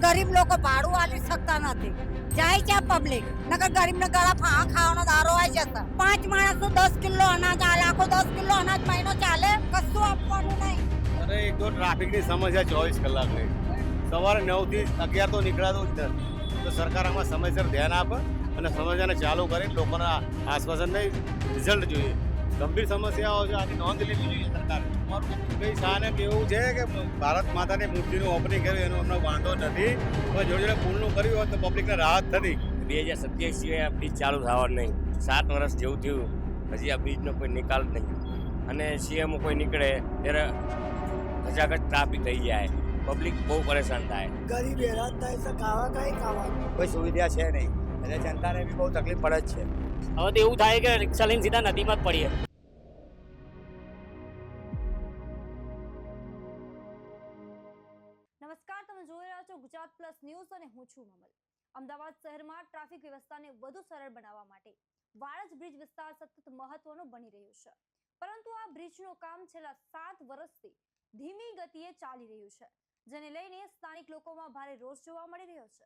ગરીબ લોકો ભાડું આલી શકતા નથી. જાય છે પબ્લિક, નકર ગરીબને ગળા ફા ખાવાનો દારો આવી જશે. 5 માણસો 10 કિલો અનાજ આલે, આખો 10 કિલો અનાજ મહિનો ચાલે, કશું આપવાનું નહીં. અરે એક તો ટ્રાફિકની સમસ્યા 24 કલાકની. સવારે 9 થી 11 તો નીકળાતું જ નથી. તો સરકાર આમાં સમયસર ધ્યાન આપે અને સમસ્યાને ચાલુ કરીને લોકોના આશ્વાસન નહીં, રિઝલ્ટ જોઈએ. ગંભીર સમસ્યાઓ છે, આની નોંધ લેવી જોઈએ સરકાર. ભાઈ શાને કેવું છે કે ભારત માતાની મૂર્તિનું ઓપનિંગ કર્યું એનો અમને વાંધો નથી, પણ જોડે જોડે પુલનું કર્યું હોત તો પબ્લિકને રાહત થતી. 2027 સિવાય આ બ્રિજ ચાલુ થવાનું નહીં. 7 વર્ષ જેવું થયું, હજી આ બ્રિજનો કોઈ નિકાલ નહીં. અને સીએમ કોઈ નીકળે ત્યારે ખચાખચ ટ્રાફિક થઈ જાય, પબ્લિક બહુ પરેશાન થાય. ગરીબ હેરાન થાય છે, ખાવાનું કોઈ સુવિધા છે નહીં એટલે જનતાને બી બહુ તકલીફ પડે જ છે. હવે તો એવું થાય કે રિક્ષા લઈને સીધા નદીમાં જ પડીએ. નમસ્કાર, તમે જોઈ રહ્યા છો ગુજરાત પ્લસ ન્યૂઝ અને હું છું મમલ. અમદાવાદ શહેરમાં ટ્રાફિક વ્યવસ્થાને વધુ સરળ બનાવવા માટે વાડજ બ્રિજ વિસ્તાર સતત મહત્વનો બની રહ્યો છે. પરંતુ આ બ્રિજનું કામ છેલ્લા 7 વર્ષથી ધીમી ગતિએ ચાલી રહ્યું છે, જેને લઈને સ્થાનિક લોકોમાં ભારે રોષ જોવા મળી રહ્યો છે.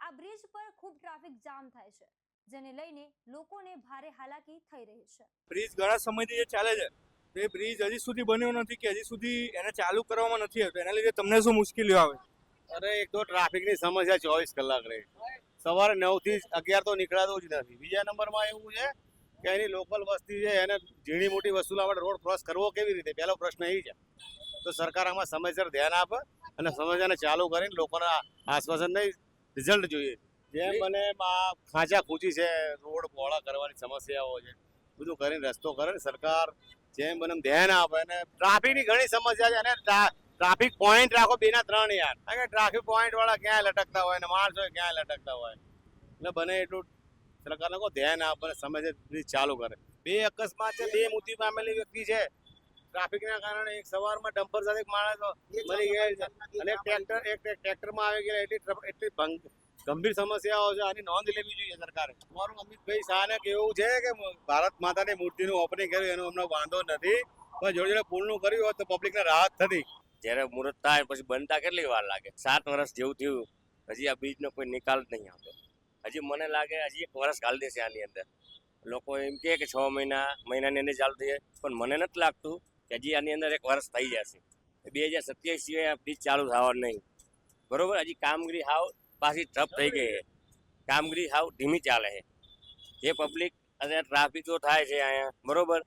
આ બ્રિજ પર ખૂબ ટ્રાફિક જામ થાય છે, જેને લઈને લોકોને ભારે હાલાકી થઈ રહી છે. બ્રિજ ઘણા સમયથી જે ચાલે છે એ બ્રિજ હજી સુધી બન્યો નથી કે હજી સુધી એને ચાલુ કરવામાં નથી આવતો. એના લીધે તમને શું મુશ્કેલીઓ આવે? અરે એક તો ટ્રાફિકની સમસ્યા 24 કલાકની. સવારે 9 થી 11 તો નીકળાતું જ નથી. બીજા નંબરમાં એવું છે કે એની લોકલ વસ્તી છે એને ઝીણી મોટી વસ્તુ આપણે રોડ ક્રોસ કરવો કેવી રીતે, પહેલો પ્રશ્ન એ છે. તો સરકાર આમાં સમયસર ધ્યાન આપે અને સમસ્યાને ચાલુ કરીને લોકોના આશ્વાસન નહીં, રિઝલ્ટ જોઈએ. જેમ બને ખાંચા ખૂંચી છે, રોડ પહોળા કરવાની સમસ્યાઓ છે, બધું કરીને રસ્તો કરે ને સરકાર જેમ બને ધ્યાન આપે. અને ટ્રાફિકની ઘણી સમસ્યા છે અને ટ્રાફિક પોઈન્ટ રાખો 2 ના 3 યાર. કારણ કે ટ્રાફિક પોઈન્ટ વાળા ક્યાંય લટકતા હોય ને માણસો ક્યાંય લટકતા હોય. એટલે બને એટલું સરકારને કહો ધ્યાન આપે અને સમયસર ચાલુ કરે. 2 અકસ્માત છે, 2 મૃત્યુ પામેલી વ્યક્તિ છે ટ્રાફિકના કારણે. એક સવારમાં ડમ્પર સાથે એક માણસ મરી ગયા છે અને ટ્રેક્ટરમાં આવી ગયા. એટલી ગંભીર સમસ્યાઓ છે, આની નોંધ લેવી જોઈએ સરકારે. મારું અમિતભાઈ શાહને કેવું છે કે ભારત માતાની મૂર્તિનું ઓપનિંગ કર્યું એનો અમને વાંધો નથી, પણ જોડે જોડે પુલનું કર્યું હોત તો પબ્લિકને રાહત થતી. જ્યારે મુહૂર્ત થાય પછી બનતા કેટલી વાર લાગે? 7 વર્ષ જેવું થયું, હજી આ બ્રિજનો કોઈ નિકાલ જ નહીં આવતો. હજી મને લાગે હજી 1 વર્ષ ગાળી દેશે આની અંદર. લોકો એમ કહે કે 6 મહિનાની અંદર ચાલુ થઈ જાય, પણ મને નથી લાગતું કે હજી આની અંદર 1 વર્ષ થઈ જશે. 2027 સિવાય આ બ્રિજ ચાલુ થવાનું નહીં. બરોબર, હજી કામગીરી હાવ પાછી ઠપ થઈ ગઈ છે. કામગીરી હાવ ધીમી ચાલે છે. જે પબ્લિક અને ટ્રાફિકો થાય છે અહીંયા, બરોબર,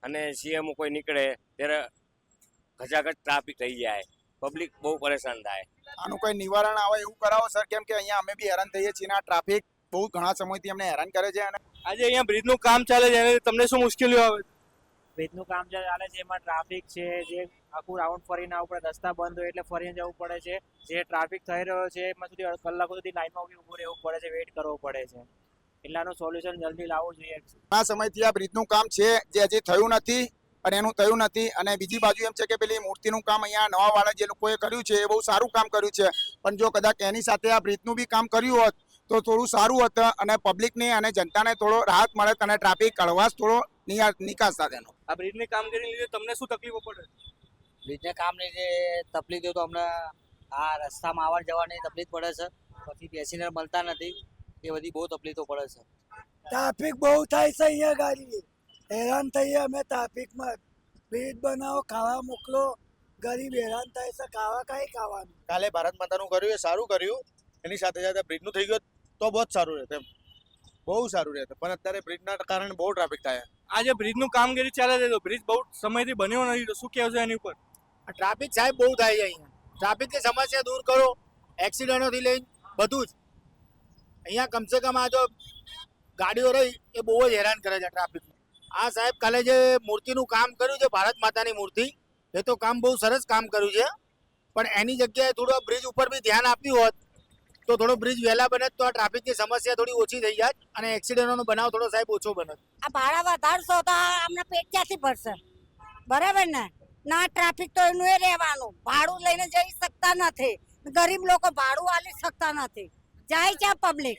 અને સીએમ કોઈ નીકળે ત્યારે ખચાખચ ટ્રાફિક થઈ જાય, પબ્લિક બહુ પરેશાન થાય. આનું કોઈ નિવારણ આવે એવું કરાવો સર, કેમ કે અહીંયા અમે બી હેરાન થઈએ છીએ. આ ટ્રાફિક બહુ ઘણા સમયથી અમને હેરાન કરે છે. અને આજે અહીંયા બ્રિજનું કામ ચાલે છે એને તમને શું મુશ્કેલીઓ આવે? બ્રિજનું કામ જે ચાલે છે એમાં ટ્રાફિક છે, જે આખું રાઉન્ડ ફરીને આવવું પડે, રસ્તા બંધ હોય એટલે ફરીને જવું પડે છે. જે ટ્રાફિક થઈ રહ્યો છે એમાં સુધી કલાકો સુધી લાઈનમાં ઊભું રહેવું પડે છે, વેઇટ કરવો પડે છે. એટલાનું સોલ્યુશન જલ્દી લાવવું જોઈએ. ઘણા સમયથી આ બ્રિજનું કામ છે જે હજી થયું નથી અને એનું થયું નથી. અને બીજી બાજુ એમ છે કે પેલી મૂર્તિનું કામ અહીંયા નવા વાળા જે લોકોએ કર્યું છે એ બહુ સારું કામ કર્યું છે, પણ જો કદાચ એની સાથે આ બ્રિજનું બી કામ કર્યું હોત તો થોડું સારું હોત અને પબ્લિકને અને જનતાને થોડો રાહત મળે અને ટ્રાફિક કળવાશ થોડો નિકાસ સાથેનો. આ બ્રિજની કામગીરી લીધે તમને શું તકલીફો પડે? બ્રિજને કામ લીધે તકલીફ તો અમને આ રસ્તામાં આવવા જવાની તકલીફ પડે છે, પછી પેસેન્જર મળતા નથી, એ બધી બહુ તકલીફો પડે છે. ટ્રાફિક બહુ થાય છે અહીંયા ગાડી, હેરાન થઈએ અમે ટ્રાફિકમાં. બ્રિજ બનાવો, ખાવા મોકલો, ગરીબ હેરાન થાય છે, ખાવાનું. કાલે ભારત માતાનું કર્યું એ સારું કર્યું, એની સાથે સાથે બ્રિજનું થઈ ગયું તો બહુ જ સારું રહેશે, બહુ સારું રહેશે. પણ અત્યારે બ્રિજના કારણે બહુ ટ્રાફિક થાય. આ જે બ્રિજનું કામગીરી ચાલે છે તો બ્રિજ બહુ સમયથી બન્યો નથી, તો શું કહેશો એની ઉપર? ટ્રાફિક સાહેબ બહુ થાય છે અહીંયા. ટ્રાફિકની સમસ્યા દૂર કરો, એક્સિડન્ટોથી લઈને બધું જ. અહીંયા કમસે કમ આ જો ગાડીઓ રહી એ બહુ જ હેરાન કરે છે ટ્રાફિક. આ સાહેબ કાલે જે મૂર્તિનું કામ કર્યું છે, ભારત માતાની મૂર્તિ, એ તો કામ બહુ સરસ કામ કર્યું છે, પણ એની જગ્યાએ થોડો બ્રિજ ઉપર બી ધ્યાન આપ્યું હોત તો થોડો બ્રિજ વહેલા બને તો આ ટ્રાફિકની સમસ્યા થોડી ઓછી થઈ જાય અને એક્સિડન્ટોનો બનાવ થોડો સાહેબ ઓછો બને. આ ભાડા વધારશો તો અમને પેટ ક્યાંથી ભરશે? બરાબર ને? ના ટ્રાફિક તો એનું એ રહેવાનું, ભાડું લઈને જઈ શકતા નથી. ગરીબ લોકો ભાડું આલી શકતા નથી. જાય છે પબ્લિક.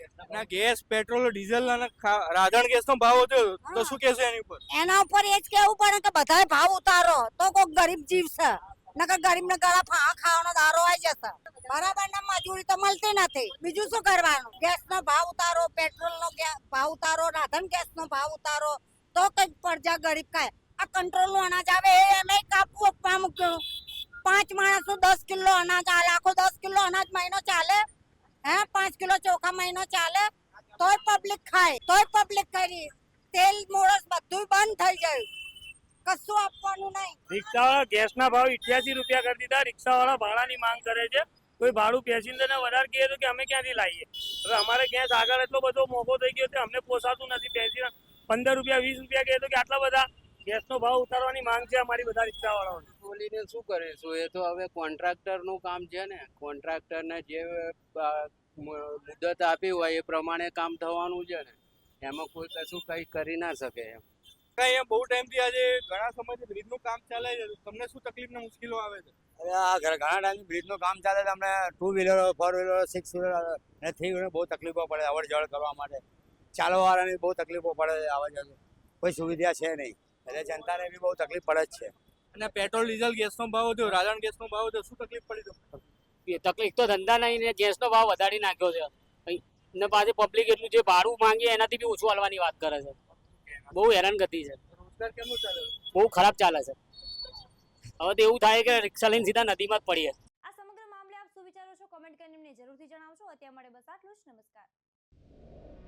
ગેસ, પેટ્રોલ, ડીઝલ અને રાંધણ ગેસનો ભાવ વધ્યો તો શું કહેશો એની ઉપર? એના ઉપર એ જ કેવું પડે કે બધાય ભાવ ઉતારો તો કોઈક ગરીબ જીવશે. નકર ગરીબને ગળા ફા ખાવાનો દારો આવી જશે બરાબર ને મજૂરી તો મળતી નથી બીજું શું કરવાનું ગેસનો ભાવ ઉતારો પેટ્રોલનો ભાવ ઉતારો રાધન ગેસનો ભાવ ઉતારો તો કઈક પડજા ગરીબ ખાય આ કંટ્રોલનું અનાજ આવે એ એમે કાપવું આપવા મૂક્યું 5 માણસો 10 કિલો અનાજ આ લાખો 10 કિલો અનાજ મહિનો ચાલે હે 5 કિલો ચોખા મહિનો ચાલે તોય પબ્લિક ખાય તોય પબ્લિક કરી તેલ મોળસ બધું બંધ થઈ ગયું કશું આપવાનું નહીં રિક્ષાવાળા ગેસના ભાવ 88 રૂપિયા કરી દીધા રિક્ષાવાળા ભાડાની માંગ કરે છે કોઈ ભાડું પેસેન્જરને વધારે કહે તો કે અમે ક્યાંથી લાવીએ હવે અમારે ગેસ આગળ એટલો બધો મોંઘો થઈ ગયો છે અમને પોસાતું નથી પેસેન્જર 15 રૂપિયા 20 રૂપિયા કહે તો કે આટલા બધા ગેસનો ભાવ ઉતારવાની માંગ છે અમારી બધા રિક્ષાવાળાઓની બોલીને શું કરીશું એ તો હવે કોન્ટ્રાક્ટરનું કામ છે ને કોન્ટ્રાક્ટરને જે મુદત આપી હોય એ પ્રમાણે કામ થવાનું છે ને એમાં કોઈ કશું કંઈ કરી ના શકે એમ અહીંયા બહુ ટાઈમથી આજે ઘણા સમયથી બ્રિજનું કામ ચાલે છે તમને શું તકલીફ ને મુશ્કેલીઓ આવે છે ઘણા ટાઈમથી બ્રિજનું કામ ચાલે છે અમને 2 વ્હીલર 4 વ્હીલર 6 વ્હીલર અને 3 વ્હીલર બહુ તકલીફો પડે અવર જવર કરવા માટે ચાલવાવાળાની બહુ તકલીફો પડે છે આવવા જવા કોઈ સુવિધા છે નહીં એટલે જનતાને બી બહુ તકલીફ પડે જ છે અને પેટ્રોલ ડીઝલ ગેસનો ભાવ વધ્યો રાધણ ગેસનો ભાવ વધ્યો શું તકલીફ પડી તો તકલીફ તો ધંધા નહીં ને ગેસનો ભાવ વધારી નાખ્યો છે ને પાછી પબ્લિક એટલું જે ભાડું માંગે એનાથી બી ઓછું હાલવાની વાત કરે છે બહુ હેરાનગતિ છે રોજગાર કેમનું ચાલે બહુ ખરાબ ચાલે છે હવે તો એવું થાય કે રિક્ષા લઈને સીધા નદીમાં જ પડીએ આ સમગ્ર મામલે આપ શું વિચારો છો કોમેન્ટ કરીને અમને જરૂરથી જણાવશો અત્યારે માટે બસ આટલું જ નમસ્કાર